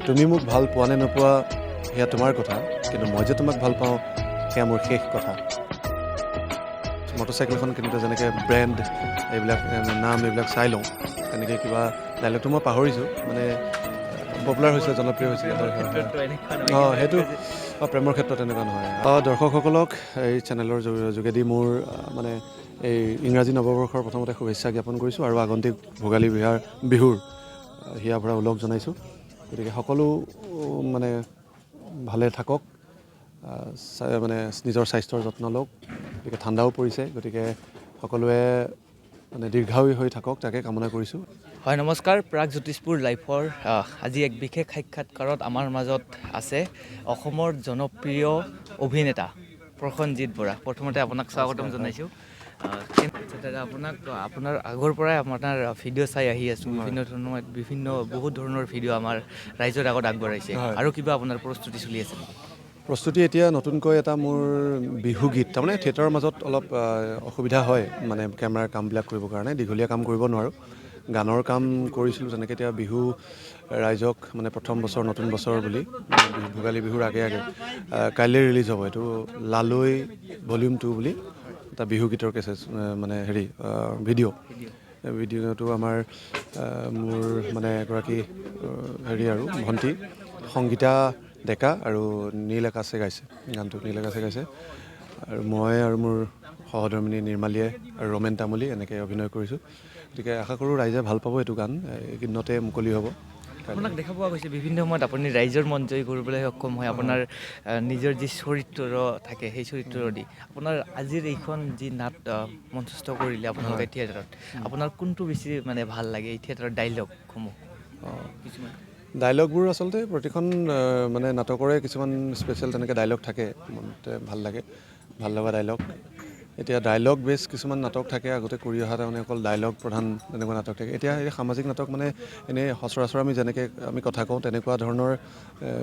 তুমি মোক ভাল পোৱানে নোপোৱা সেয়া তোমাৰ কথা, কিন্তু মই যে তোমাক ভাল পাওঁ সেয়া মোৰ শেষ কথা। মটৰচাইকেলখন কিনোতে যেনেকৈ ব্ৰেণ্ড এইবিলাক নাম এইবিলাক চাই লওঁ, তেনেকৈ কিবা ডাইলগটো মই পাহৰিছোঁ, মানে পপুলাৰ হৈছে, জনপ্ৰিয় হৈছিলে। সেইটো প্ৰেমৰ ক্ষেত্ৰত এনেকুৱা নহয়। দৰ্শকসকলক এই চেনেলৰ যোগেদি মোৰ মানে এই ইংৰাজী নৱবৰ্ষৰ প্ৰথমতে শুভেচ্ছা জ্ঞাপন কৰিছোঁ আৰু আগন্তুক ভোগালী বিহুৰ হিয়া ভৰা ওলগ জনাইছোঁ। গতিকে সকলো মানে ভালে থাকক, মানে নিজৰ স্বাস্থ্যৰ যত্ন লওক। গতিকে ঠাণ্ডাও পৰিছে, গতিকে সকলোৱে মানে দীৰ্ঘায়ু হৈ থাকক তাকে কামনা কৰিছোঁ। হয়, নমস্কাৰ। প্ৰাগজ্যোতিষপুৰ লাইফৰ আজি এক বিশেষ সাক্ষাৎকাৰত আমাৰ মাজত আছে অসমৰ জনপ্ৰিয় অভিনেতা প্ৰসেনজিৎ বৰা। প্ৰথমতে আপোনাক স্বাগতম জনাইছোঁ। আপোনাৰ আগৰ পৰাই আপোনাৰ ভিডিঅ' চাই আহি আছোঁ, বহুত ধৰণৰ ভিডিঅ' আমাৰ ৰাইজৰ আগত আগবঢ়াইছে। আৰু কিবা আপোনাৰ প্ৰস্তুতি চলি আছে নেকি? প্ৰস্তুতি এতিয়া নতুনকৈ এটা মোৰ বিহু গীত, তাৰমানে থিয়েটাৰৰ মাজত অলপ অসুবিধা হয়, মানে কেমেৰাৰ কামবিলাক কৰিবৰ কাৰণে দীঘলীয়া কাম কৰিব নোৱাৰোঁ। গানৰ কাম কৰিছিলোঁ তেনেকৈ। এতিয়া বিহু ৰাইজক মানে প্ৰথম বছৰ নতুন বছৰ বুলি ভোগালী বিহুৰ আগে কাইলৈ ৰিলিজ হ'ব এইটো লালৈ ভলিউম 2 বুলি এটা বিহু গীতৰ কেছেট, মানে ভিডিঅ'টো আমাৰ মোৰ মানে এগৰাকী আৰু ভণ্টি সংগীতা ডেকা আৰু নীল আকাশে গাইছে গানটো। নীল আকাশে গাইছে আৰু মই আৰু মোৰ সহধৰ্মিনী নিৰ্মালীয়ে আৰু ৰমেন তামুলী এনেকৈ অভিনয় কৰিছোঁ। গতিকে আশা কৰোঁ ৰাইজে ভাল পাব এইটো গান। এইকেইদিনতে মুকলি হ'ব। আপোনাক দেখা পোৱা গৈছে বিভিন্ন সময়ত আপুনি ৰাইজৰ মন জয় কৰিবলৈ সক্ষম হয়। আপোনাৰ নিজৰ যি চৰিত্ৰ থাকে সেই চৰিত্ৰ দি আপোনাৰ আজিৰ এইখন যি নাট মঞ্চস্থ কৰিলে আপোনালোকে থিয়েটাৰত, আপোনাৰ কোনটো বেছি মানে ভাল লাগে এই থিয়েটাৰৰ ডাইলগসমূহ? কিছুমান ডাইলগবোৰ আচলতে প্ৰতিখন মানে নাটকৰে কিছুমান স্পেচিয়েল তেনেকৈ ডাইলগ থাকে, মনতে ভাল লগা ডাইলগ। এতিয়া ডাইলগ বেছ কিছুমান নাটক থাকে, আগতে কৰি অহা তাৰমানে অকল ডাইলগ প্ৰধান তেনেকুৱা নাটক থাকে। এতিয়া এই সামাজিক নাটক মানে এনেই সচৰাচৰ আমি যেনেকৈ আমি কথা কওঁ তেনেকুৱা ধৰণৰ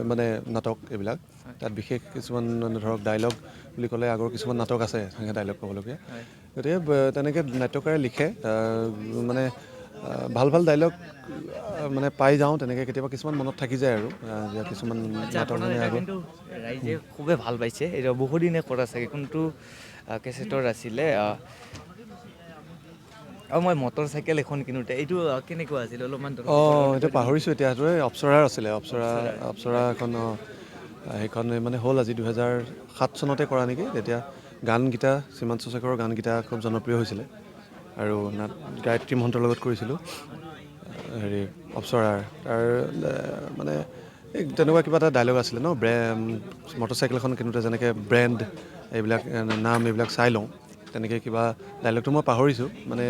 মানে নাটক এইবিলাক। তাত বিশেষ কিছুমান মানে ধৰক ডাইলগ বুলি ক'লে আগৰ কিছুমান নাটক আছে তেনেকৈ ডাইলগ ক'বলগীয়া। গতিকে তেনেকৈ নাট্যকাৰে লিখে, মানে ভাল ডাইলগ মানে পাই যাওঁ তেনেকৈ। কেতিয়াবা কিছুমান মনত থাকি যায় আৰু কিছুমান নাটক মানে আগৰ কিন্তু ৰাইজে খুবেই ভাল পাইছে। এইটো বহুদিনে কৰা চাগে কোনটো কেছেটৰ আছিলে? মই মটৰ চাইকেল এখন কিনোতে, এইটো কেনেকুৱা আছিল অলপমান? এইটো পাহৰিছোঁ এতিয়া। সেইটো অপ্সৰাৰ আছিলে, অপ্সৰা এখন। সেইখন মানে হ'ল আজি 2007 চনতে কৰা নেকি। তেতিয়া গানকেইটা শ্ৰীমান শেখৰৰ গানকেইটা খুব জনপ্ৰিয় হৈছিলে আৰু গায়ত্ৰী মহন্তৰ লগত কৰিছিলোঁ অপ্সৰাৰ। তাৰ মানে এই তেনেকুৱা কিবা এটা ডাইলগ আছিলে ন, মটৰচাইকেলখন কিনোতে যেনেকৈ ব্ৰেণ্ড এইবিলাক নাম এইবিলাক চাই লওঁ, তেনেকৈ কিবা ডাইলগটো মই পাহৰিছোঁ, মানে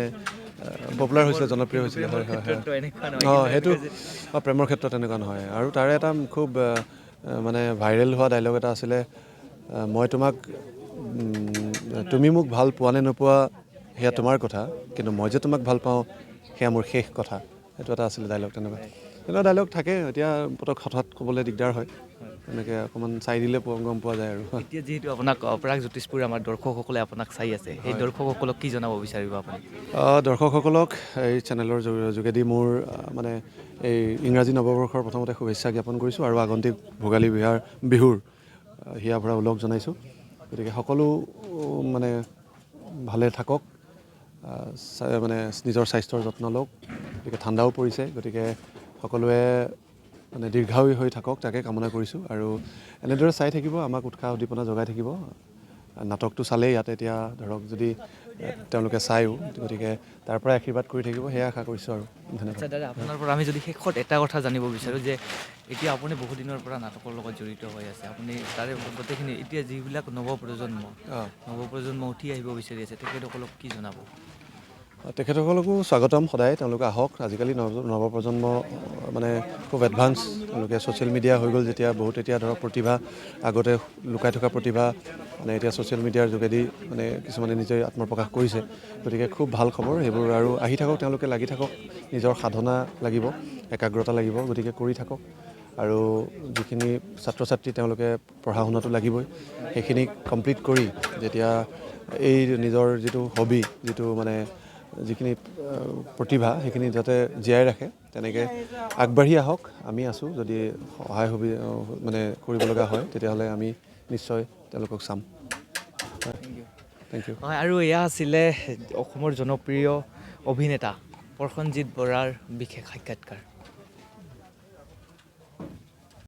পপুলাৰ হৈছিলে, জনপ্ৰিয় হৈছিলে। সেইটো প্ৰেমৰ ক্ষেত্ৰত এনেকুৱা নহয়। আৰু তাৰে এটা খুব মানে ভাইৰেল হোৱা ডাইলগ এটা আছিলে, তুমি মোক ভাল পোৱানে নোপোৱা সেয়া তোমাৰ কথা, কিন্তু মই যে তোমাক ভাল পাওঁ সেয়া মোৰ শেষ কথা। সেইটো এটা আছিলে ডাইলগ। তেনেকুৱা ডাইলগ থাকে। এতিয়া পতক হঠাৎ ক'বলৈ দিগদাৰ হয়, তেনেকৈ অকণমান চাই দিলে গম পোৱা যায় আৰু। এতিয়া যিহেতু আপোনাক প্ৰাগজ্যোতিষপুৰ আমাৰ দৰ্শকসকলে আপোনাক চাই আছে, সেই দৰ্শকসকলক কি জনাব বিচাৰিব আপুনি? দৰ্শকসকলক এই চেনেলৰ যোগেদি মোৰ মানে এই ইংৰাজী নৱবৰ্ষৰ প্ৰথমতে শুভেচ্ছা জ্ঞাপন কৰিছোঁ আৰু আগন্তুক ভোগালী বিহুৰ হিয়া ভৰা ওলগ জনাইছোঁ। গতিকে সকলো মানে ভালে থাকক, মানে নিজৰ স্বাস্থ্যৰ যত্ন লওক। গতিকে ঠাণ্ডাও পৰিছে, গতিকে সকলোৱে মানে দীৰ্ঘায়ু হৈ থাকক তাকে কামনা কৰিছোঁ। আৰু এনেদৰে চাই থাকিব, আমাক উৎসাহ উদ্দীপনা জগাই থাকিব। নাটকটো চালেই ইয়াতে এতিয়া ধৰক যদি তেওঁলোকে চায়ো, গতিকে তাৰ পৰাই আশীৰ্বাদ কৰি থাকিব, সেয়া আশা কৰিছোঁ আৰু। ধন্যবাদ। দাদা, আপোনাৰ পৰা আমি যদি শেষত এটা কথা জানিব বিচাৰোঁ যে এতিয়া আপুনি বহুদিনৰ পৰা নাটকৰ লগত জড়িত হৈ আছে, আপুনি তাৰে গোটেইখিনি এতিয়া যিবিলাক নৱপ্ৰজন্ম উঠি আহিব বিচাৰি আছে তেখেতসকলক কি জনাব? তেখেতসকলকো স্বাগতম। সদায় তেওঁলোকে আহক। আজিকালি নৱপ্ৰজন্ম মানে খুব এডভান্স, তেওঁলোকে ছ'চিয়েল মিডিয়া হৈ গ'ল যেতিয়া, বহুত এতিয়া ধৰক প্ৰতিভা, আগতে লুকাই থকা প্ৰতিভা মানে এতিয়া ছ'চিয়েল মিডিয়াৰ যোগেদি মানে কিছুমানে নিজে আত্মপ্ৰকাশ কৰিছে। গতিকে খুব ভাল খবৰ সেইবোৰ, আৰু আহি থাকক, তেওঁলোকে লাগি থাকক। নিজৰ সাধনা লাগিব, একাগ্ৰতা লাগিব, গতিকে কৰি থাকক। আৰু যিখিনি ছাত্ৰ ছাত্ৰী তেওঁলোকে পঢ়া শুনাটো লাগিবই, সেইখিনি কমপ্লিট কৰি যেতিয়া এই নিজৰ যিটো হবি, যিটো মানে যিখিনি প্ৰতিভা সেইখিনি যাতে জীয়াই ৰাখে তেনেকৈ আগবাঢ়ি আহক আমি আছোঁ যদি সহায় মানে কৰিব লগা হয় তেতিয়াহ'লে আমি নিশ্চয় তেওঁলোকক চাম থেংক ইউ হয় আৰু এয়া আছিলে অসমৰ জনপ্ৰিয় অভিনেতা প্ৰসেনজিৎ বৰাৰ বিশেষ সাক্ষাৎকাৰ